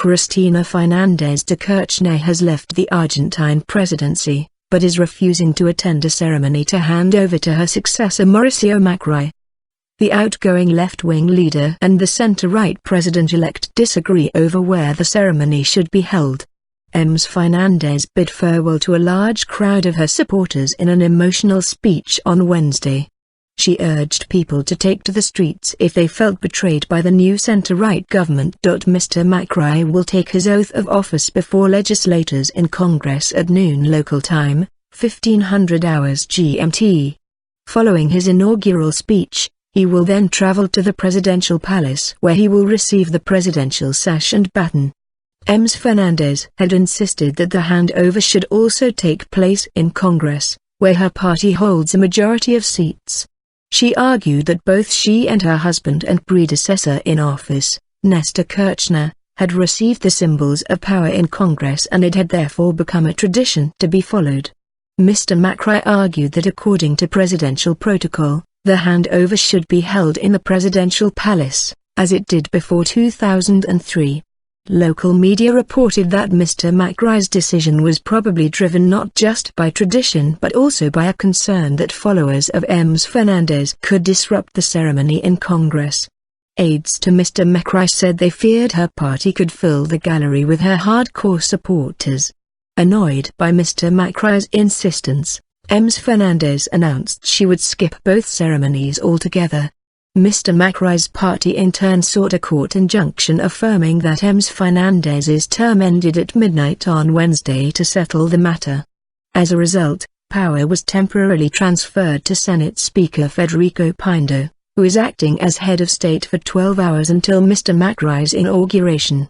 Cristina Fernandez de Kirchner has left the Argentine presidency, but is refusing to attend a ceremony to hand over to her successor Mauricio Macri. The outgoing left-wing leader and the center-right president-elect disagree over where the ceremony should be held. Ms. Fernandez bid farewell to a large crowd of her supporters in an emotional speech on Wednesday. She urged people to take to the streets if they felt betrayed by the new center-right government. Mr. Macri will take his oath of office before legislators in Congress at noon local time, 1500 hours GMT. Following his inaugural speech, he will then travel to the presidential palace where he will receive the presidential sash and baton. Ms. Fernandez had insisted that the handover should also take place in Congress, where her party holds a majority of seats. She argued that both she and her husband and predecessor in office, Néstor Kirchner, had received the symbols of power in Congress and it had therefore become a tradition to be followed. Mr. Macri argued that according to presidential protocol, the handover should be held in the presidential palace, as it did before 2003. Local media reported that Mr. Macri's decision was probably driven not just by tradition but also by a concern that followers of Ms. Fernandez could disrupt the ceremony in Congress. Aides to Mr. Macri said they feared her party could fill the gallery with her hardcore supporters. Annoyed by Mr. Macri's insistence, Ms. Fernandez announced she would skip both ceremonies altogether. Mr. Macri's party in turn sought a court injunction affirming that Ms. Fernandez's term ended at midnight on Wednesday to settle the matter. As a result, power was temporarily transferred to Senate Speaker Federico Pindo, who is acting as head of state for 12 hours until Mr. Macri's inauguration.